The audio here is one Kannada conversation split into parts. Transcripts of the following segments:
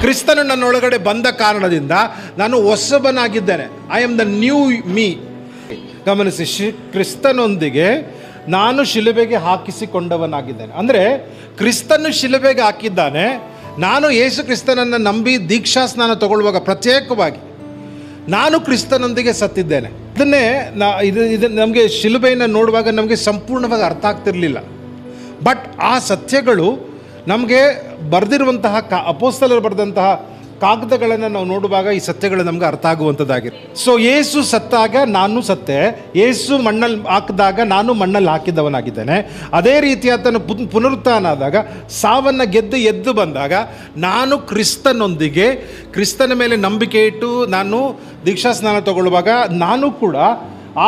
ಕ್ರಿಸ್ತನು ನನ್ನೊಳಗಡೆ ಬಂದ ಕಾರಣದಿಂದ ನಾನು ಹೊಸಬನಾಗಿದ್ದೇನೆ. I am the new me. ಗಮನಿಸಿ, ಕ್ರಿಸ್ತನೊಂದಿಗೆ ನಾನು ಶಿಲುಬೆಗೆ ಹಾಕಿಸಿಕೊಂಡವನಾಗಿದ್ದೇನೆ. ಅಂದರೆ ಕ್ರಿಸ್ತನು ಶಿಲುಬೆಗೆ ಹಾಕಿದ್ದಾನೆ. ನಾನು ಯೇಸು ಕ್ರಿಸ್ತನನ್ನು ನಂಬಿ ದೀಕ್ಷಾ ಸ್ನಾನ ತಗೊಳ್ಳುವಾಗ ಪ್ರತ್ಯೇಕವಾಗಿ ನಾನು ಕ್ರಿಸ್ತನೊಂದಿಗೆ ಸತ್ತಿದ್ದೇನೆ. ಇದನ್ನೇ ಇದು ನಮಗೆ ಶಿಲುಬೆಯನ್ನು ನೋಡುವಾಗ ನಮಗೆ ಸಂಪೂರ್ಣವಾಗಿ ಅರ್ಥ ಆಗ್ತಿರಲಿಲ್ಲ. ಬಟ್ ಆ ಸತ್ಯಗಳು ನಮಗೆ ಬರೆದಿರುವಂತಹ ಅಪೊಸ್ತಲರು ಬರೆದಂತಹ ಕಾಗದಗಳನ್ನು ನಾವು ನೋಡುವಾಗ ಈ ಸತ್ಯಗಳು ನಮ್ಗೆ ಅರ್ಥ ಆಗುವಂಥದ್ದಾಗಿದೆ. ಸೊ ಯೇಸು ಸತ್ತಾಗ ನಾನು ಸತ್ತೆ, ಯೇಸು ಮಣ್ಣಲ್ಲಿ ಹಾಕಿದಾಗ ನಾನು ಮಣ್ಣಲ್ಲಿ ಹಾಕಿದವನಾಗಿದ್ದೇನೆ. ಅದೇ ರೀತಿ ಆತನು ಪುನರುತ್ಥಾನ ಆದಾಗ ಸಾವನ್ನು ಗೆದ್ದು ಎದ್ದು ಬಂದಾಗ ನಾನು ಕ್ರಿಸ್ತನೊಂದಿಗೆ ಕ್ರಿಸ್ತನ ಮೇಲೆ ನಂಬಿಕೆ ಇಟ್ಟು ನಾನು ದೀಕ್ಷಾ ಸ್ನಾನ ತಗೊಳ್ಳುವಾಗ ನಾನು ಕೂಡ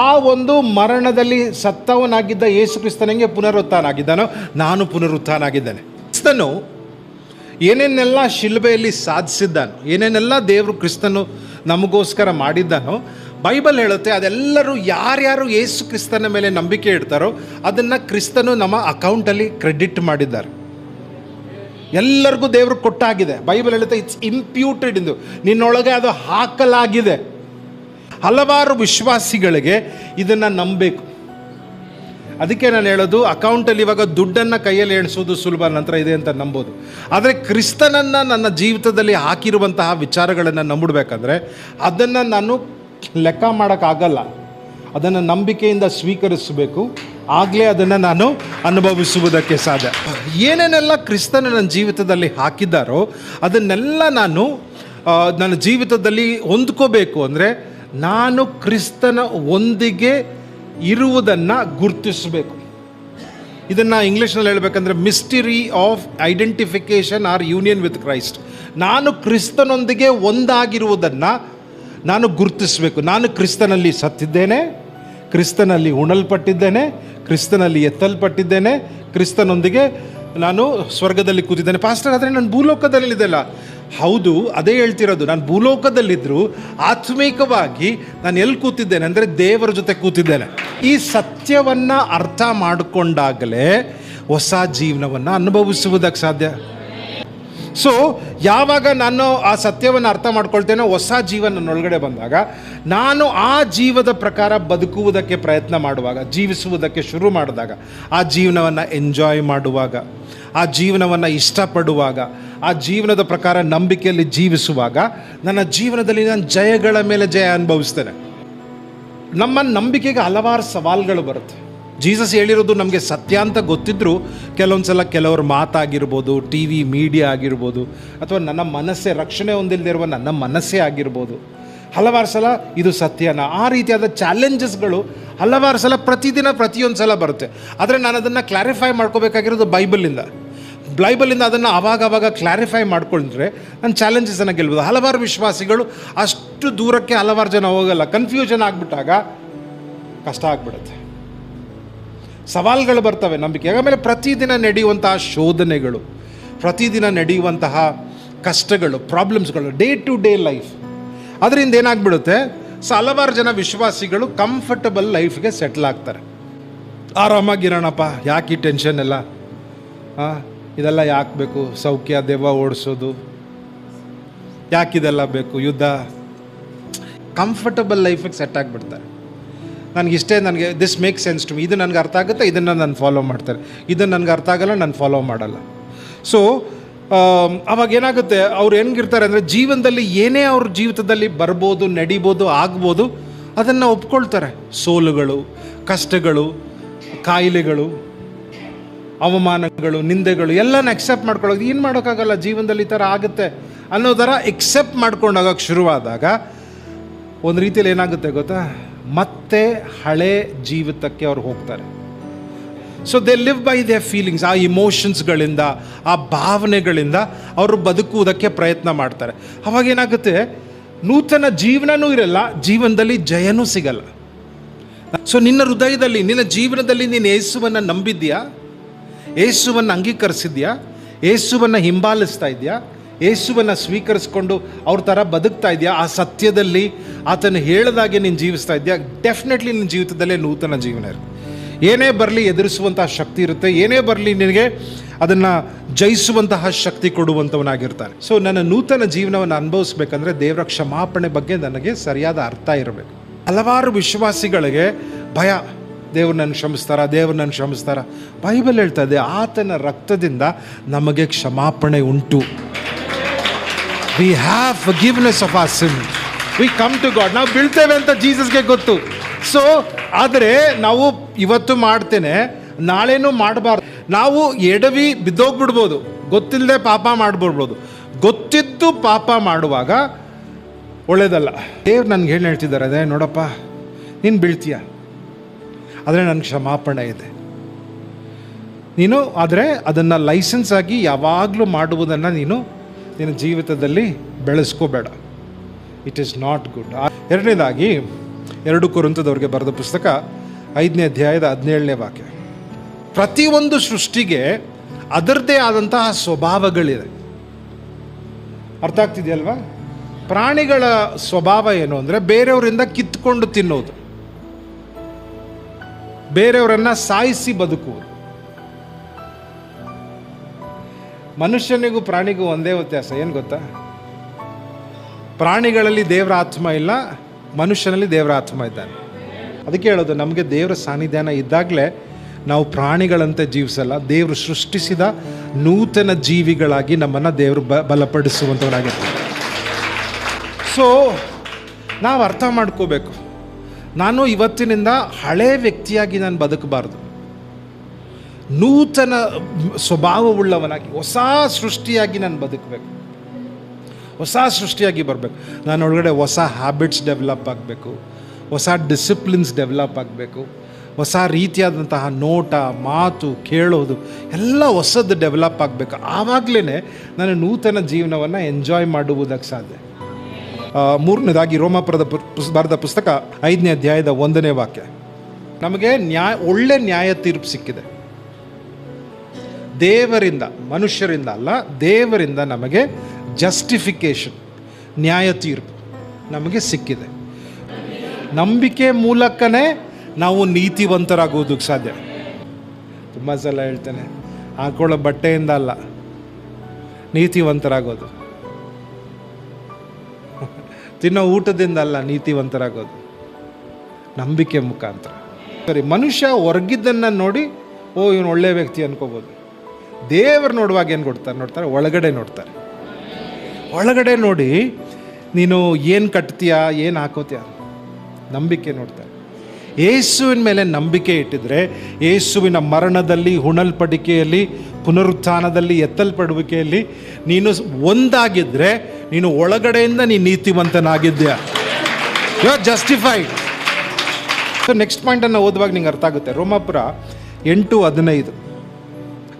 ಆ ಒಂದು ಮರಣದಲ್ಲಿ ಸತ್ತವನಾಗಿದ್ದ ಯೇಸು ಕ್ರಿಸ್ತನಿಗೆ ಪುನರುತ್ಥಾನ ಆಗಿದ್ದಾನೋ ನಾನು ಪುನರುತ್ಥಾನ ಆಗಿದ್ದೇನೆ. ಕ್ರಿಸ್ತನು ಏನೇನೆಲ್ಲ ಶಿಲುಬೆಯಲ್ಲಿ ಸಾಧಿಸಿದ್ದಾನೋ, ಏನೇನೆಲ್ಲ ದೇವರು ಕ್ರಿಸ್ತನು ನಮಗೋಸ್ಕರ ಮಾಡಿದ್ದಾನೋ ಬೈಬಲ್ ಹೇಳುತ್ತೆ. ಅದೆಲ್ಲರೂ ಯಾರ್ಯಾರು ಯೇಸು ಕ್ರಿಸ್ತನ ಮೇಲೆ ನಂಬಿಕೆ ಇಡ್ತಾರೋ ಅದನ್ನು ಕ್ರಿಸ್ತನು ನಮ್ಮ ಅಕೌಂಟಲ್ಲಿ ಕ್ರೆಡಿಟ್ ಮಾಡಿದ್ದಾರೆ. ಎಲ್ಲರಿಗೂ ದೇವರು ಕೊಟ್ಟಾಗಿದೆ. ಬೈಬಲ್ ಹೇಳುತ್ತೆ ಇಟ್ಸ್ ಇಂಪ್ಯೂಟೆಡ್ ಎಂದು, ನಿನ್ನೊಳಗೆ ಅದು ಹಾಕಲಾಗಿದೆ. ಹಲವಾರು ವಿಶ್ವಾಸಿಗಳಿಗೆ ಇದನ್ನು ನಂಬಬೇಕು. ಅದಕ್ಕೆ ನಾನು ಹೇಳೋದು, ಅಕೌಂಟಲ್ಲಿ ಇವಾಗ ದುಡ್ಡನ್ನು ಕೈಯಲ್ಲಿ ಎಣಿಸೋದು ಸುಲಭ, ನಂತರ ಇದೆ ಅಂತ ನಂಬೋದು. ಆದರೆ ಕ್ರಿಸ್ತನನ್ನು ನನ್ನ ಜೀವಿತದಲ್ಲಿ ಹಾಕಿರುವಂತಹ ವಿಚಾರಗಳನ್ನು ನಂಬಿಡ್ಬೇಕಂದ್ರೆ ಅದನ್ನು ನಾನು ಲೆಕ್ಕ ಮಾಡೋಕ್ಕಾಗಲ್ಲ. ಅದನ್ನು ನಂಬಿಕೆಯಿಂದ ಸ್ವೀಕರಿಸಬೇಕು. ಆಗಲೇ ಅದನ್ನು ನಾನು ಅನುಭವಿಸುವುದಕ್ಕೆ ಸಾಧ್ಯ. ಏನೇನೆಲ್ಲ ಕ್ರಿಸ್ತನ ನನ್ನ ಜೀವಿತದಲ್ಲಿ ಹಾಕಿದ್ದಾರೋ ಅದನ್ನೆಲ್ಲ ನಾನು ನನ್ನ ಜೀವಿತದಲ್ಲಿ ಹೊಂದ್ಕೋಬೇಕು. ಅಂದರೆ ನಾನು ಕ್ರಿಸ್ತನ ಒಂದಿಗೆ ಇರುವುದನ್ನು ಗುರುತಿಸಬೇಕು. ಇದನ್ನು ಇಂಗ್ಲೀಷ್ನಲ್ಲಿ ಹೇಳಬೇಕಂದ್ರೆ mystery of identification or union with Christ. ನಾನು ಕ್ರಿಸ್ತನೊಂದಿಗೆ ಒಂದಾಗಿರುವುದನ್ನು ನಾನು ಗುರುತಿಸಬೇಕು. ನಾನು ಕ್ರಿಸ್ತನಲ್ಲಿ ಸತ್ತಿದ್ದೇನೆ, ಕ್ರಿಸ್ತನಲ್ಲಿ ಉಣಲ್ಪಟ್ಟಿದ್ದೇನೆ, ಕ್ರಿಸ್ತನಲ್ಲಿ ಎತ್ತಲ್ಪಟ್ಟಿದ್ದೇನೆ, ಕ್ರಿಸ್ತನೊಂದಿಗೆ ನಾನು ಸ್ವರ್ಗದಲ್ಲಿ ಕೂತಿದ್ದೇನೆ. ಪಾಸ್ಟರ್, ಆದರೆ ನಾನು ಭೂಲೋಕದಲ್ಲಿದ್ದೆಲ್ಲ. ಹೌದು, ಅದೇ ಹೇಳ್ತಿರೋದು. ನಾನು ಭೂಲೋಕದಲ್ಲಿದ್ದರೂ ಆತ್ಮೀಕವಾಗಿ ನಾನು ಎಲ್ಲಿ ಕೂತಿದ್ದೇನೆ ಅಂದರೆ ದೇವರ ಜೊತೆ ಕೂತಿದ್ದೇನೆ. ಈ ಸತ್ಯವನ್ನು ಅರ್ಥ ಮಾಡಿಕೊಂಡಾಗಲೇ ಹೊಸ ಜೀವನವನ್ನು ಅನುಭವಿಸುವುದಕ್ಕೆ ಸಾಧ್ಯ. ಸೊ ಯಾವಾಗ ನಾನು ಆ ಸತ್ಯವನ್ನು ಅರ್ಥ ಮಾಡ್ಕೊಳ್ತೇನೋ, ಹೊಸ ಜೀವನ ನನ್ನೊಳಗಡೆ ಬಂದಾಗ ನಾನು ಆ ಜೀವದ ಪ್ರಕಾರ ಬದುಕುವುದಕ್ಕೆ ಪ್ರಯತ್ನ ಮಾಡುವಾಗ, ಜೀವಿಸುವುದಕ್ಕೆ ಶುರು ಮಾಡಿದಾಗ, ಆ ಜೀವನವನ್ನು ಎಂಜಾಯ್ ಮಾಡುವಾಗ, ಆ ಜೀವನವನ್ನು ಇಷ್ಟಪಡುವಾಗ, ಆ ಜೀವನದ ಪ್ರಕಾರ ನಂಬಿಕೆಯಲ್ಲಿ ಜೀವಿಸುವಾಗ ನನ್ನ ಜೀವನದಲ್ಲಿ ನಾನು ಜಯಗಳ ಮೇಲೆ ಜಯ ಅನುಭವಿಸ್ತೇನೆ. ನಮ್ಮ ನಂಬಿಕೆಗೆ ಹಲವಾರು ಸವಾಲುಗಳು ಬರುತ್ತೆ. ಜೀಸಸ್ ಹೇಳಿರೋದು ನಮಗೆ ಸತ್ಯ ಅಂತ ಗೊತ್ತಿದ್ದರೂ ಕೆಲವೊಂದು ಸಲ ಕೆಲವ್ರ ಮಾತಾಗಿರ್ಬೋದು, ಟಿ ವಿ ಮೀಡಿಯಾ ಆಗಿರ್ಬೋದು, ಅಥವಾ ನನ್ನ ಮನಸ್ಸೇ, ರಕ್ಷಣೆ ಹೊಂದಿಲ್ಲದಿರುವ ನನ್ನ ಮನಸ್ಸೇ ಆಗಿರ್ಬೋದು, ಹಲವಾರು ಸಲ ಇದು ಸತ್ಯನ, ಆ ರೀತಿಯಾದ ಚಾಲೆಂಜಸ್ಗಳು ಹಲವಾರು ಸಲ ಪ್ರತಿಯೊಂದು ಸಲ ಬರುತ್ತೆ. ಆದರೆ ನಾನು ಅದನ್ನು ಕ್ಲಾರಿಫೈ ಮಾಡ್ಕೋಬೇಕಾಗಿರೋದು ಬೈಬಲಿಂದ ಅದನ್ನು ಆವಾಗ ಕ್ಲಾರಿಫೈ ಮಾಡ್ಕೊಂಡ್ರೆ ನಾನು ಚಾಲೆಂಜಸನ್ನು ಗೆಲ್ಬೋದು. ಹಲವಾರು ವಿಶ್ವಾಸಿಗಳು ಅಷ್ಟು ದೂರಕ್ಕೆ ಹಲವಾರು ಜನ ಹೋಗಲ್ಲ. ಕನ್ಫ್ಯೂಷನ್ ಆಗಿಬಿಟ್ಟಾಗ ಕಷ್ಟ ಆಗಿಬಿಡುತ್ತೆ. ಸವಾಲುಗಳು ಬರ್ತವೆ ನಂಬಿಕೆ. ಆಮೇಲೆ ಪ್ರತಿದಿನ ನಡೆಯುವಂತಹ ಶೋಧನೆಗಳು, ಪ್ರತಿದಿನ ನಡೆಯುವಂತಹ ಕಷ್ಟಗಳು, ಪ್ರಾಬ್ಲಮ್ಸ್ಗಳು, ಡೇ ಟು ಡೇ ಲೈಫ್. ಅದರಿಂದ ಏನಾಗ್ಬಿಡುತ್ತೆ, ಹಲವಾರು ಜನ ವಿಶ್ವಾಸಿಗಳು ಕಂಫರ್ಟಬಲ್ ಲೈಫ್ಗೆ ಸೆಟ್ಲ್ ಆಗ್ತಾರೆ. ಆರಾಮಾಗಿರೋಣಪ್ಪ, ಯಾಕೆ ಈ ಟೆನ್ಷನ್ ಎಲ್ಲ, ಇದೆಲ್ಲ ಯಾಕೆ ಬೇಕು, ಸೌಖ್ಯ ದೆವ್ವ ಓಡಿಸೋದು ಯಾಕಿದೆಲ್ಲ ಬೇಕು, ಯುದ್ಧ, ಕಂಫರ್ಟಬಲ್ ಲೈಫಿಗೆ ಸೆಟ್ ಆಗಿಬಿಡ್ತಾರೆ. ನನಗೆ this make sense to me, ಇದು ನನಗೆ ಅರ್ಥ ಆಗುತ್ತೆ, ಇದನ್ನು ನಾನು ಫಾಲೋ ಮಾಡ್ತಾರೆ, ಇದನ್ನು ನನಗೆ ಅರ್ಥ ಆಗಲ್ಲ, ನಾನು ಫಾಲೋ ಮಾಡಲ್ಲ. ಸೊ ಅವಾಗ ಏನಾಗುತ್ತೆ, ಅವ್ರು ಹೆಂಗಿರ್ತಾರೆ ಅಂದರೆ ಜೀವನದಲ್ಲಿ ಏನೇ ಅವ್ರ ಜೀವಿತದಲ್ಲಿ ಬರ್ಬೋದು, ನಡಿಬೋದು, ಆಗ್ಬೋದು, ಅದನ್ನು ಒಪ್ಕೊಳ್ತಾರೆ. ಸೋಲುಗಳು, ಕಷ್ಟಗಳು, ಕಾಯಿಲೆಗಳು, ಅವಮಾನಗಳು, ನಿಂದೆಗಳು ಎಲ್ಲನ ಎಕ್ಸೆಪ್ಟ್ ಮಾಡ್ಕೊಳ್ಳೋದು. ಏನು ಮಾಡೋಕ್ಕಾಗಲ್ಲ, ಜೀವನದಲ್ಲಿ ಈ ಥರ ಆಗುತ್ತೆ ಅನ್ನೋ ಥರ ಎಕ್ಸೆಪ್ಟ್ ಮಾಡ್ಕೊಂಡಾಗಕ್ಕೆ ಶುರುವಾದಾಗ ಒಂದು ರೀತಿಯಲ್ಲಿ ಏನಾಗುತ್ತೆ ಗೊತ್ತಾ, ಮತ್ತೆ ಹಳೆ ಜೀವಿತಕ್ಕೆ ಅವ್ರು ಹೋಗ್ತಾರೆ. So they live by their feelings. ಆ ಇಮೋಷನ್ಸ್ಗಳಿಂದ, ಆ ಭಾವನೆಗಳಿಂದ ಅವರು ಬದುಕುವುದಕ್ಕೆ ಪ್ರಯತ್ನ ಮಾಡ್ತಾರೆ. ಅವಾಗ ಏನಾಗುತ್ತೆ, ನೂತನ ಜೀವನವೂ ಇರಲ್ಲ, ಜೀವನದಲ್ಲಿ ಜಯನೂ ಸಿಗಲ್ಲ. ಸೊ ನಿನ್ನ ಹೃದಯದಲ್ಲಿ, ನಿನ್ನ ಜೀವನದಲ್ಲಿ ನೀನು ಯೇಸುವನ್ನು ನಂಬಿದ್ಯಾ, ಯೇಸುವನ್ನು ಅಂಗೀಕರಿಸಿದ್ಯಾ, ಯೇಸುವನ್ನು ಹಿಂಬಾಲಿಸ್ತಾ ಇದೆಯಾ, ಯೇಸುವನ್ನು ಸ್ವೀಕರಿಸ್ಕೊಂಡು ಅವ್ರ ಥರ ಬದುಕ್ತಾ ಇದೆಯಾ, ಆ ಸತ್ಯದಲ್ಲಿ ಆತನು ಹೇಳಿದಾಗೆ ನೀನು ಜೀವಿಸ್ತಾ ಇದೆಯಾ, ಡೆಫಿನೆಟ್ಲಿ ನಿನ್ನ ಜೀವಿತದಲ್ಲೇ ನೂತನ ಜೀವನ ಇರುತ್ತೆ. ಏನೇ ಬರಲಿ ಎದುರಿಸುವಂತಹ ಶಕ್ತಿ ಇರುತ್ತೆ, ಏನೇ ಬರಲಿ ನಿನಗೆ ಅದನ್ನು ಜಯಿಸುವಂತಹ ಶಕ್ತಿ ಕೊಡುವಂಥವನಾಗಿರ್ತಾನೆ. ಸೊ ನನ್ನ ನೂತನ ಜೀವನವನ್ನು ಅನುಭವಿಸ್ಬೇಕಂದ್ರೆ ದೇವರ ಕ್ಷಮಾಪಣೆ ಬಗ್ಗೆ ನನಗೆ ಸರಿಯಾದ ಅರ್ಥ ಇರಬೇಕು. ಹಲವಾರು ವಿಶ್ವಾಸಿಗಳಿಗೆ ಭಯ, ದೇವ್ರು ನನ್ನ ಕ್ಷಮಿಸ್ತಾರ. ಬೈಬಲ್ ಹೇಳ್ತದೆ ಆತನ ರಕ್ತದಿಂದ ನಮಗೆ ಕ್ಷಮಾಪಣೆ ಉಂಟು. We have forgiveness of our sin. We come to God. ನಾವು ಬೀಳ್ತೇವೆ ಅಂತ ಜೀಸಸ್ಗೆ ಗೊತ್ತು. ಸೊ ಆದರೆ ನಾವು ಇವತ್ತು ಮಾಡ್ತೇನೆ, ನಾಳೆನೂ ಮಾಡಬಾರ್ದು. ನಾವು ಎಡವಿ ಬಿದ್ದೋಗ್ಬಿಡ್ಬೋದು, ಗೊತ್ತಿಲ್ಲದೆ ಪಾಪ ಮಾಡ್ಬಿಡ್ಬೋದು. ಗೊತ್ತಿದ್ದು ಪಾಪ ಮಾಡುವಾಗ ಒಳ್ಳೇದಲ್ಲ. ದೇವ್ರು ನನಗೆ ಹೇಳ್ತಿದ್ದಾರೆ, ಅದೇ ನೋಡಪ್ಪ ನೀನು ಬೀಳ್ತೀಯ, ಆದರೆ ನನ್ನ ಕ್ಷಮಾಪಣೆ ಇದೆ. ನೀನು ಆದರೆ ಅದನ್ನು ಲೈಸೆನ್ಸ್ ಆಗಿ ಯಾವಾಗಲೂ ಮಾಡುವುದನ್ನು ನೀನು ನಿನ್ನ ಜೀವಿತದಲ್ಲಿ ಬೆಳೆಸ್ಕೋಬೇಡ. It is not good. ಎರಡನೇದಾಗಿ 2 ಕೊರಿಂಥದವರಿಗೆ ಬರೆದ ಪುಸ್ತಕ 5ನೇ ಅಧ್ಯಾಯದ 17ನೇ ವಾಕ್ಯ. ಪ್ರತಿಯೊಂದು ಸೃಷ್ಟಿಗೆ ಅದರದ್ದೇ ಆದಂತಹ ಸ್ವಭಾವಗಳಿದೆ. ಅರ್ಥ ಆಗ್ತಿದೆಯಲ್ವಾ? ಪ್ರಾಣಿಗಳ ಸ್ವಭಾವ ಏನು ಅಂದರೆ ಬೇರೆಯವರಿಂದ ಕಿತ್ಕೊಂಡು ತಿನ್ನೋದು, ಬೇರೆಯವರನ್ನು ಸಾಯಿಸಿ ಬದುಕುವುದು. ಮನುಷ್ಯನಿಗೂ ಪ್ರಾಣಿಗೂ ಒಂದೇ ವ್ಯತ್ಯಾಸ ಏನು ಗೊತ್ತಾ? ಪ್ರಾಣಿಗಳಲ್ಲಿ ದೇವರ ಆತ್ಮ ಇಲ್ಲ, ಮನುಷ್ಯನಲ್ಲಿ ದೇವರ ಆತ್ಮ ಇದ್ದಾನೆ. ಅದಕ್ಕೆ ಹೇಳೋದು, ನಮಗೆ ದೇವರ ಸಾನ್ನಿಧ್ಯಾನ ಇದ್ದಾಗಲೇ ನಾವು ಪ್ರಾಣಿಗಳಂತೆ ಜೀವಿಸಲ್ಲ, ದೇವರು ಸೃಷ್ಟಿಸಿದ ನೂತನ ಜೀವಿಗಳಾಗಿ ನಮ್ಮನ್ನು ದೇವರು ಬಲಪಡಿಸುವಂಥವರಾಗಿರ್ತಾರೆ. ಸೊ ನಾವು ಅರ್ಥ ಮಾಡ್ಕೋಬೇಕು, ನಾನು ಇವತ್ತಿನಿಂದ ಹಳೇ ವ್ಯಕ್ತಿಯಾಗಿ ನಾನು ಬದುಕಬಾರ್ದು, ನೂತನ ಸ್ವಭಾವವುಳ್ಳವನಾಗಿ ಹೊಸ ಸೃಷ್ಟಿಯಾಗಿ ನಾನು ಬದುಕಬೇಕು, ಹೊಸ ಸೃಷ್ಟಿಯಾಗಿ ಬರಬೇಕು. ನಾನು ಒಳಗಡೆ ಹೊಸ ಹ್ಯಾಬಿಟ್ಸ್ ಡೆವಲಪ್ ಆಗಬೇಕು, ಹೊಸ ಡಿಸಿಪ್ಲಿನ್ಸ್ ಡೆವಲಪ್ ಆಗಬೇಕು, ಹೊಸ ರೀತಿಯಾದಂತಹ ನೋಟ, ಮಾತು, ಕೇಳೋದು ಎಲ್ಲ ಹೊಸದು ಡೆವಲಪ್ ಆಗಬೇಕು. ಆವಾಗಲೇ ನಾನು ನೂತನ ಜೀವನವನ್ನು ಎಂಜಾಯ್ ಮಾಡುವುದಕ್ಕೆ ಸಾಧ್ಯ. ಮೂರನೇದಾಗಿ ರೋಮಾಪುರದ ಬರೆದ ಪುಸ್ತಕ 5ನೇ ಅಧ್ಯಾಯದ 1ನೇ ವಾಕ್ಯ. ನಮಗೆ ಒಳ್ಳೆ ನ್ಯಾಯ ತೀರ್ಪು ಸಿಕ್ಕಿದೆ ದೇವರಿಂದ, ಮನುಷ್ಯರಿಂದ ಅಲ್ಲ, ದೇವರಿಂದ ನಮಗೆ ಜಸ್ಟಿಫಿಕೇಶನ್, ನ್ಯಾಯ ತೀರ್ಪು ನಮಗೆ ಸಿಕ್ಕಿದೆ. ನಂಬಿಕೆ ಮೂಲಕನೇ ನಾವು ನೀತಿವಂತರಾಗೋದಕ್ಕೆ ಸಾಧ್ಯ. ತುಂಬ ಸಲ ಹೇಳ್ತೇನೆ, ಹಾಕೊಳ್ಳೋ ಬಟ್ಟೆಯಿಂದ ಅಲ್ಲ ನೀತಿವಂತರಾಗೋದು, ತಿನ್ನೋ ಊಟದಿಂದ ಅಲ್ಲ ನೀತಿವಂತರಾಗೋದು, ನಂಬಿಕೆ ಮುಖಾಂತರ. ಸರಿ, ಮನುಷ್ಯ ಹೊರಗಿದ್ದನ್ನು ನೋಡಿ ಓ ಇವನು ಒಳ್ಳೆಯ ವ್ಯಕ್ತಿ ಅನ್ಕೋಬೋದು. ದೇವರು ನೋಡುವಾಗ ಏನು ನೋಡ್ತಾರೆ, ಒಳಗಡೆ ನೋಡ್ತಾರೆ. ಒಳಗಡೆ ನೋಡಿ ನೀನು ಏನು ಕಟ್ತೀಯಾ, ಏನು ಹಾಕೋತೀಯ, ನಂಬಿಕೆ ನೋಡ್ತಾರೆ. ಯೇಸುವಿನ ಮೇಲೆ ನಂಬಿಕೆ ಇಟ್ಟಿದ್ರೆ, ಯೇಸುವಿನ ಮರಣದಲ್ಲಿ, ಹುಣಲ್ಪಡಿಕೆಯಲ್ಲಿ, ಪುನರುತ್ಥಾನದಲ್ಲಿ, ಎತ್ತಲ್ಪಡುವಿಕೆಯಲ್ಲಿ ನೀನು ಒಂದಾಗಿದ್ದರೆ ನೀನು ಒಳಗಡೆಯಿಂದ ನೀನು ನೀತಿವಂತನಾಗಿದ್ದೀಯಾ, you are justified. So next ಪಾಯಿಂಟನ್ನು ಓದುವಾಗ ನಿಂಗೆ ಅರ್ಥ ಆಗುತ್ತೆ. ರೋಮಾಪುರ 8:15.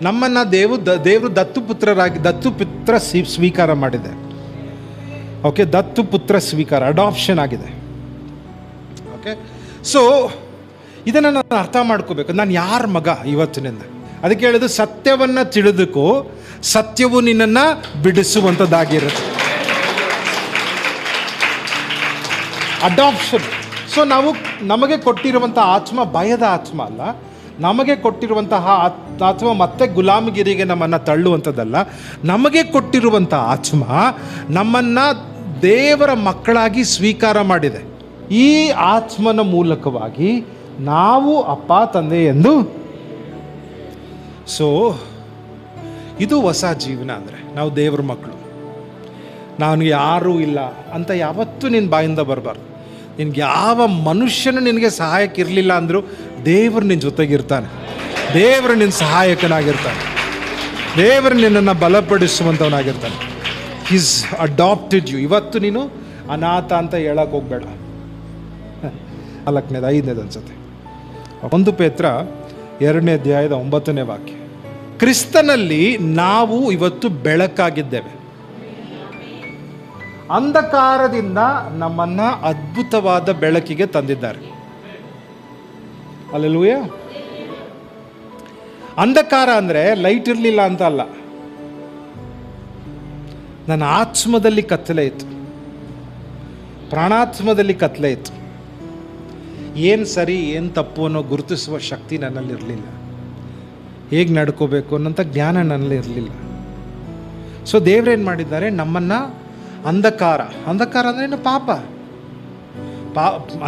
ನಮ್ಮನ್ನು ದೇವರು ದತ್ತುಪುತ್ರ ಸ್ವೀಕಾರ ಮಾಡಿದೆ. ಓಕೆ, ದತ್ತುಪುತ್ರ ಸ್ವೀಕಾರ, ಅಡಾಪ್ಷನ್ ಆಗಿದೆ. ಓಕೆ, ಸೊ ಇದನ್ನು ನಾನು ಅರ್ಥ ಮಾಡ್ಕೋಬೇಕು, ನಾನು ಯಾರ ಮಗ ಇವತ್ತಿನಿಂದ. ಅದಕ್ಕೆ ಹೇಳಿದ್ದು, ಸತ್ಯವನ್ನು ತಿಳಿದುಕೋ, ಸತ್ಯವು ನಿನ್ನನ್ನು ಬಿಡಿಸುವಂಥದ್ದಾಗಿರುತ್ತೆ. ಅಡಾಪ್ಷನ್. ಸೊ ನಮಗೆ ಕೊಟ್ಟಿರುವಂಥ ಆತ್ಮ ಭಯದ ಆತ್ಮ ಅಲ್ಲ, ನಮಗೆ ಕೊಟ್ಟಿರುವಂತಹ ಆತ್ಮ ಮತ್ತೆ ಗುಲಾಮಗಿರಿಗೆ ನಮ್ಮನ್ನು ತಳ್ಳುವಂಥದ್ದಲ್ಲ. ನಮಗೆ ಕೊಟ್ಟಿರುವಂಥ ಆತ್ಮ ನಮ್ಮನ್ನು ದೇವರ ಮಕ್ಕಳಾಗಿ ಸ್ವೀಕಾರ ಮಾಡಿದೆ. ಈ ಆತ್ಮನ ಮೂಲಕವಾಗಿ ನಾವು ಅಪ್ಪ ತಂದೆ ಎಂದು. ಸೊ ಇದು ಹೊಸ ಜೀವನ. ಅಂದರೆ ನಾವು ದೇವರ ಮಕ್ಕಳು, ನಾನು ಯಾರೂ ಇಲ್ಲ ಅಂತ ಯಾವತ್ತೂ ನಿನ್ನ ಬಾಯಿಂದ ಬರಬಾರ್ದು. ನಿನಗೆ ಯಾವ ಮನುಷ್ಯನು ನಿನಗೆ ಸಹಾಯಕ್ಕೆ ಇರಲಿಲ್ಲ ಅಂದರೂ ದೇವರು ನಿನ್ನ ಜೊತೆಗಿರ್ತಾನೆ, ದೇವರು ನಿನ್ನ ಸಹಾಯಕನಾಗಿರ್ತಾನೆ, ದೇವರು ನಿನ್ನನ್ನು ಬಲಪಡಿಸುವಂಥವನಾಗಿರ್ತಾನೆ. Is adopted you. ಇವತ್ತು ನೀನು ಅನಾಥ ಅಂತ ಹೇಳಕ್ಕೆ ಹೋಗಬೇಡ. 4ನೇದು 5ನೇದು ಅನ್ಸುತ್ತೆ, 1 ಪೇತ್ರ 2ನೇ ಅಧ್ಯಾಯದ 9ನೇ ವಾಕ್ಯ. ಕ್ರಿಸ್ತನಲ್ಲಿ ನಾವು ಇವತ್ತು ಬೆಳಕಾಗಿದ್ದೇವೆ, ಅಂಧಕಾರದಿಂದ ನಮ್ಮನ್ನು ಅದ್ಭುತವಾದ ಬೆಳಕಿಗೆ ತಂದಿದ್ದಾರೆ. ಹಲ್ಲೆಲೂಯಾ. ಅಂಧಕಾರ ಅಂದರೆ ಲೈಟ್ ಇರಲಿಲ್ಲ ಅಂತ ಅಲ್ಲ, ನನ್ನ ಆತ್ಮದಲ್ಲಿ ಕತ್ತಲೆ ಇತ್ತು, ಪ್ರಾಣಾತ್ಮದಲ್ಲಿ ಕತ್ತಲೆ ಇತ್ತು. ಏನು ಸರಿ ಏನು ತಪ್ಪು ಅನ್ನೋ ಗುರುತಿಸುವ ಶಕ್ತಿ ನನ್ನಲ್ಲಿರಲಿಲ್ಲ. ಹೇಗೆ ನಡ್ಕೋಬೇಕು ಅನ್ನೋಂಥ ಜ್ಞಾನ ನನ್ನಲ್ಲಿ ಇರಲಿಲ್ಲ. ಸೊ ದೇವ್ರೇನು ಮಾಡಿದ್ದಾರೆ, ನಮ್ಮನ್ನು ಅಂಧಕಾರ ಅಂದರೆ ಪಾಪ.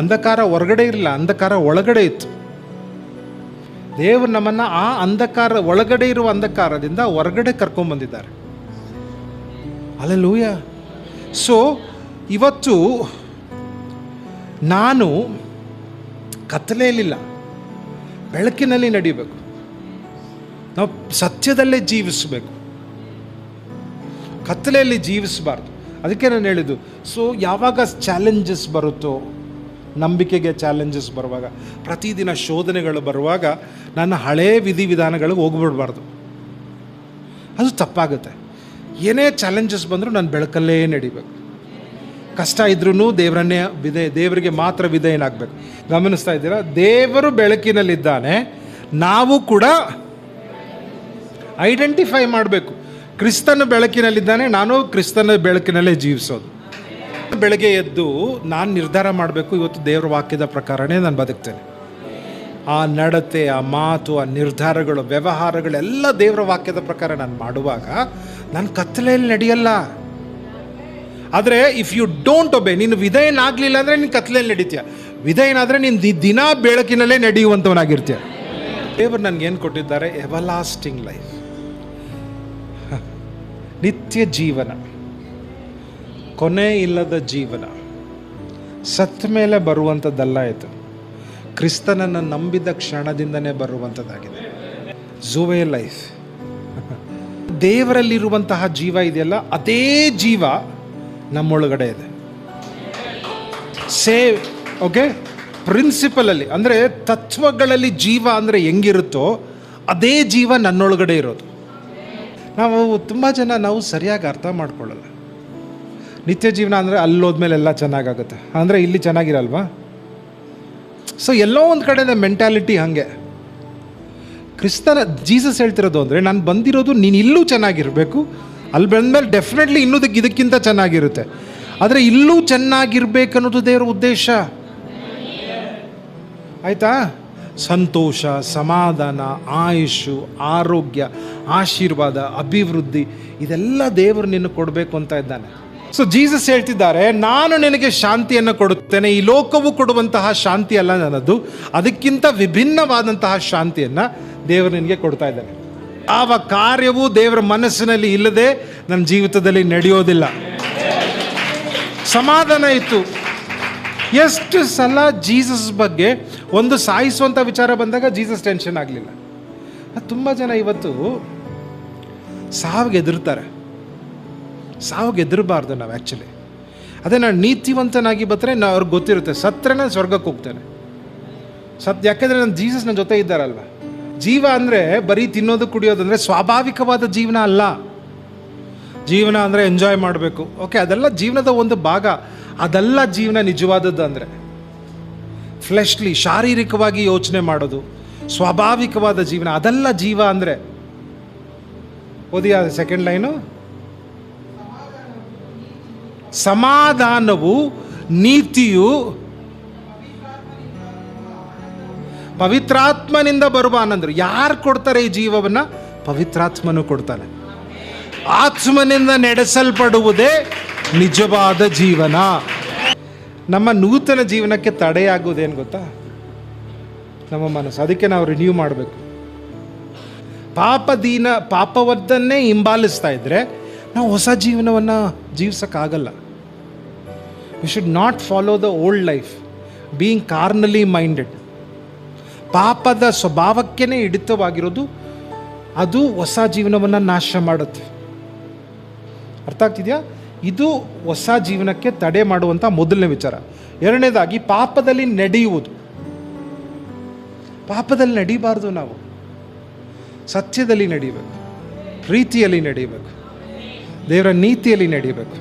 ಅಂಧಕಾರ ಹೊರಗಡೆ ಇರಲಿಲ್ಲ, ಅಂಧಕಾರ ಒಳಗಡೆ ಇತ್ತು. ದೇವರು ನಮ್ಮನ್ನು ಆ ಅಂಧಕಾರ, ಒಳಗಡೆ ಇರುವ ಅಂಧಕಾರದಿಂದ ಹೊರಗಡೆ ಕರ್ಕೊಂಡ್ಬಂದಿದ್ದಾರೆ. ಹಲ್ಲೆಲೂಯಾ. ಸೊ ಇವತ್ತು ನಾನು ಕತ್ತಲೆಯಲ್ಲಿಲ್ಲ, ಬೆಳಕಿನಲ್ಲಿ ನಡೀಬೇಕು. ನಾವು ಸತ್ಯದಲ್ಲೇ ಜೀವಿಸಬೇಕು, ಕತ್ತಲೆಯಲ್ಲಿ ಜೀವಿಸಬಾರ್ದು. ಅದಕ್ಕೆ ನಾನು ಹೇಳಿದ್ದು, ಸೊ ಯಾವಾಗ ಚಾಲೆಂಜಸ್ ಬರುತ್ತೋ, ನಂಬಿಕೆಗೆ ಚಾಲೆಂಜಸ್ ಬರುವಾಗ, ಪ್ರತಿದಿನ ಶೋಧನೆಗಳು ಬರುವಾಗ ನನ್ನ ಹಳೇ ವಿಧಿವಿಧಾನಗಳಿಗೆ ಹೋಗ್ಬಿಡ್ಬಾರ್ದು. ಅದು ತಪ್ಪಾಗುತ್ತೆ. ಏನೇ ಚಾಲೆಂಜಸ್ ಬಂದರೂ ನಾನು ಬೆಳಕಲ್ಲೇ ನಡಿಬೇಕು. ಕಷ್ಟ ಇದ್ರೂ ದೇವರಿಗೆ ಮಾತ್ರ ವಿಧೇಯನಾಗಬೇಕು. ಗಮನಿಸ್ತಾ ಇದ್ದೀರಾ? ದೇವರು ಬೆಳಕಿನಲ್ಲಿದ್ದಾನೆ, ನಾವು ಕೂಡ ಐಡೆಂಟಿಫೈ ಮಾಡಬೇಕು. ಕ್ರಿಸ್ತನ ಬೆಳಕಿನಲ್ಲಿದ್ದಾನೆ, ನಾನು ಕ್ರಿಸ್ತನ ಬೆಳಕಿನಲ್ಲೇ ಜೀವಿಸೋದು. ಬೆಳಗ್ಗೆ ಎದ್ದು ನಾನು ನಿರ್ಧಾರ ಮಾಡಬೇಕು, ಇವತ್ತು ದೇವರ ವಾಕ್ಯದ ಪ್ರಕಾರನೇ ನಾನು ಬದುಕ್ತೇನೆ. ಆ ನಡತೆ, ಆ ಮಾತು, ಆ ನಿರ್ಧಾರಗಳು, ವ್ಯವಹಾರಗಳೆಲ್ಲ ದೇವರ ವಾಕ್ಯದ ಪ್ರಕಾರ ನಾನು ಮಾಡುವಾಗ ನಾನು ಕತ್ತಲೆಯಲ್ಲಿ ನಡೆಯಲ್ಲ. ಆದರೆ ಇಫ್ ಯು ಡೋಂಟ್ ಒಬೆ, ನೀನು ವಿಧೇಯನಾಗಲಿಲ್ಲ ಅಂದರೆ ನೀನು ಕತ್ತಲೆಯಲ್ಲಿ ನಡೀತೀಯ. ವಿಧೇಯನಾದರೆ ನೀನು ದಿನ ಬೆಳಕಿನಲ್ಲೇ ನಡೆಯುವಂಥವನಾಗಿರ್ತೀಯ. ದೇವರು ನನಗೇನು ಕೊಟ್ಟಿದ್ದಾರೆ? ಎವರ್ಲಾಸ್ಟಿಂಗ್ ಲೈಫ್, ನಿತ್ಯ ಜೀವನ, ಕೊನೆ ಇಲ್ಲದ ಜೀವನ. ಸತ್ತ ಮೇಲೆ ಬರುವಂಥದ್ದಲ್ಲ ಇದು, ಕ್ರಿಸ್ತನನ್ನು ನಂಬಿದ ಕ್ಷಣದಿಂದನೇ ಬರುವಂಥದ್ದಾಗಿದೆ. ಝೂವೆ ಲೈಫ್. ದೇವರಲ್ಲಿರುವಂತಹ ಜೀವ ಇದೆಯಲ್ಲ, ಅದೇ ಜೀವ ನಮ್ಮೊಳಗಡೆ ಇದೆ. ಓಕೆ, ಪ್ರಿನ್ಸಿಪಲಲ್ಲಿ ಅಂದರೆ ತತ್ವಗಳಲ್ಲಿ ಜೀವ ಅಂದರೆ ಹೆಂಗಿರುತ್ತೋ ಅದೇ ಜೀವ ನನ್ನೊಳಗಡೆ ಇರೋದು. ನಾವು ತುಂಬ ಜನ ನಾವು ಸರಿಯಾಗಿ ಅರ್ಥ ಮಾಡ್ಕೊಳ್ಳಲ್ಲ. ನಿತ್ಯ ಜೀವನ ಅಂದರೆ ಅಲ್ಲೋದ್ಮೇಲೆ ಎಲ್ಲ ಚೆನ್ನಾಗಾಗುತ್ತೆ ಅಂದರೆ ಇಲ್ಲಿ ಚೆನ್ನಾಗಿರಲ್ವಾ? ಸೊ ಎಲ್ಲೋ ಒಂದು ಕಡೆ ಮೆಂಟ್ಯಾಲಿಟಿ ಹಾಗೆ. ಜೀಸಸ್ ಹೇಳ್ತಿರೋದು ಅಂದರೆ, ನಾನು ಬಂದಿರೋದು ನೀನು ಇಲ್ಲೂ ಚೆನ್ನಾಗಿರಬೇಕು, ಅಲ್ಲಿ ಬಂದಮೇಲೆ ಡೆಫಿನೆಟ್ಲಿ ಇನ್ನೂ ಇದಕ್ಕಿಂತ ಚೆನ್ನಾಗಿರುತ್ತೆ. ಆದರೆ ಇಲ್ಲೂ ಚೆನ್ನಾಗಿರ್ಬೇಕನ್ನೋದು ದೇವರ ಉದ್ದೇಶ. ಆಯಿತಾ? ಸಂತೋಷ, ಸಮಾಧಾನ, ಆಯುಷು, ಆರೋಗ್ಯ, ಆಶೀರ್ವಾದ, ಅಭಿವೃದ್ಧಿ, ಇದೆಲ್ಲ ದೇವರು ನಿನ್ನ ಕೊಡಬೇಕು ಅಂತ ಇದ್ದಾನೆ. ಸೊ ಜೀಸಸ್ ಹೇಳ್ತಿದ್ದಾರೆ, ನಾನು ನಿನಗೆ ಶಾಂತಿಯನ್ನು ಕೊಡುತ್ತೇನೆ. ಈ ಲೋಕವು ಕೊಡುವಂತಹ ಶಾಂತಿ ಅಲ್ಲ ನನ್ನದು, ಅದಕ್ಕಿಂತ ವಿಭಿನ್ನವಾದಂತಹ ಶಾಂತಿಯನ್ನು ದೇವರು ನಿನಗೆ ಕೊಡ್ತಾ ಇದ್ದಾನೆ. ಯಾವ ಕಾರ್ಯವೂ ದೇವರ ಮನಸ್ಸಿನಲ್ಲಿ ಇಲ್ಲದೆ ನನ್ನ ಜೀವಿತದಲ್ಲಿ ನಡೆಯೋದಿಲ್ಲ. ಸಮಾಧಾನ ಇತ್ತು. ಎಷ್ಟು ಸಲ ಜೀಸಸ್ ಬಗ್ಗೆ ಒಂದು ಸಾಯಿಸುವಂಥ ವಿಚಾರ ಬಂದಾಗ ಜೀಸಸ್ ಟೆನ್ಷನ್ ಆಗಲಿಲ್ಲ. ತುಂಬ ಜನ ಇವತ್ತು ಸಾವಿಗೆ ಹೆದರ್ತಾರೆ. ಸಾವಿಗೆ ಹೆದರಬಾರ್ದು ನಾವು. ಆ್ಯಕ್ಚುಲಿ ಅದೇ ನಾನು ನೀತಿವಂತನಾಗಿ ಬಂದರೆ ಅವ್ರಿಗೆ ಗೊತ್ತಿರುತ್ತೆ, ಸತ್ತರೆ ನಾನು ಸ್ವರ್ಗಕ್ಕೆ ಹೋಗ್ತೇನೆ. ಯಾಕೆಂದರೆ ನನ್ನ ಜೀಸಸ್ ನನ್ನ ಜೊತೆ ಇದ್ದಾರಲ್ವ. ಜೀವ ಅಂದರೆ ಬರೀ ತಿನ್ನೋದು ಕುಡಿಯೋದು ಅಂದರೆ ಸ್ವಾಭಾವಿಕವಾದ ಜೀವನ ಅಲ್ಲ. ಜೀವನ ಅಂದರೆ ಎಂಜಾಯ್ ಮಾಡಬೇಕು, ಓಕೆ, ಅದೆಲ್ಲ ಜೀವನದ ಒಂದು ಭಾಗ. ಅದೆಲ್ಲ ಜೀವನ ನಿಜವಾದದ್ದು ಅಂದರೆ ಫ್ಲೆಶ್ಲಿ, ಶಾರೀರಿಕವಾಗಿ ಯೋಚನೆ ಮಾಡೋದು, ಸ್ವಾಭಾವಿಕವಾದ ಜೀವನ, ಅದೆಲ್ಲ ಜೀವ ಅಂದರೆ. ಓದಿಯಾ ಸೆಕೆಂಡ್ ಲೈನು? ಸಮಾಧಾನವು, ನೀತಿಯು ಪವಿತ್ರಾತ್ಮನಿಂದ ಬರುವ ಆನಂದರು. ಯಾರು ಕೊಡ್ತಾರೆ ಈ ಜೀವವನ್ನು? ಪವಿತ್ರಾತ್ಮನು ಕೊಡ್ತಾನೆ. ಆತ್ಮನಿಂದ ನಡೆಸಲ್ಪಡುವುದೇ ನಿಜವಾದ ಜೀವನ. ನಮ್ಮ ನೂತನ ಜೀವನಕ್ಕೆ ತಡೆಯಾಗುವುದೇನು ಗೊತ್ತಾ? ನಮ್ಮ ಮನಸ್ಸು. ಅದಕ್ಕೆ ನಾವು ರಿನ್ಯೂ ಮಾಡಬೇಕು. ಪಾಪವದ್ದನ್ನೇ ಹಿಂಬಾಲಿಸ್ತಾ ಇದ್ದರೆ ನಾವು ಹೊಸ ಜೀವನವನ್ನು ಜೀವಿಸೋಕ್ಕಾಗಲ್ಲ. We should not follow the old life, being carnally minded. ಪಾಪದ ಸ್ವಭಾವಕ್ಕೇ ಹಿಡಿತವಾಗಿರೋದು ಅದು ಹೊಸ ಜೀವನವನ್ನು ನಾಶ ಮಾಡುತ್ತೆ. ಅರ್ಥ ಆಗ್ತಿದೆಯಾ? ಇದು ಹೊಸ ಜೀವನಕ್ಕೆ ತಡೆ ಮಾಡುವಂಥ ಮೊದಲನೇ ವಿಚಾರ. ಎರಡನೇದಾಗಿ, ಪಾಪದಲ್ಲಿ ನಡೆಯುವುದು. ಪಾಪದಲ್ಲಿ ನಡೀಬಾರ್ದು. ನಾವು ಸತ್ಯದಲ್ಲಿ ನಡೀಬೇಕು, ಪ್ರೀತಿಯಲ್ಲಿ ನಡೀಬೇಕು, ದೇವರ ನೀತಿಯಲ್ಲಿ ನಡೀಬೇಕು.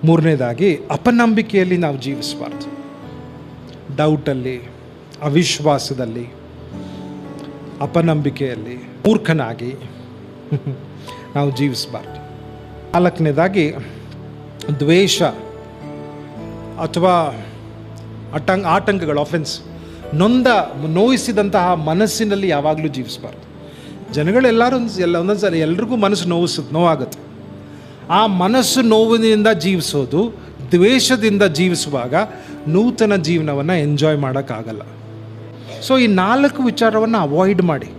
ಮೂರನೇದಾಗಿ, ಅಪನಂಬಿಕೆಯಲ್ಲಿ ನಾವು ಜೀವಿಸಬಾರ್ದು. ಡೌಟಲ್ಲಿ, ಅವಿಶ್ವಾಸದಲ್ಲಿ, ಅಪನಂಬಿಕೆಯಲ್ಲಿ ಮೂರ್ಖನಾಗಿ ನಾವು ಜೀವಿಸಬಾರ್ದು. ನಾಲ್ಕನೇದಾಗಿ, ದ್ವೇಷ ಅಥವಾ ಆತಂಕಗಳು, ಅಫೆನ್ಸ್, ನೋಯಿಸಿದಂತಹ ಮನಸ್ಸಿನಲ್ಲಿ ಯಾವಾಗಲೂ ಜೀವಿಸಬಾರ್ದು. ಜನಗಳೆಲ್ಲರೂ ಒಂದೊಂದ್ಸಲ ಎಲ್ರಿಗೂ ಮನಸ್ಸು ನೋವಾಗುತ್ತೆ. ಆ ಮನಸ್ಸು ನೋವಿನಿಂದ ಜೀವಿಸೋದು, ದ್ವೇಷದಿಂದ ಜೀವಿಸುವಾಗ ನೂತನ ಜೀವನವನ್ನು ಎಂಜಾಯ್ ಮಾಡೋಕ್ಕಾಗಲ್ಲ. ಸೊ ಈ 4 ವಿಚಾರವನ್ನು ಅವಾಯ್ಡ್ ಮಾಡಿ.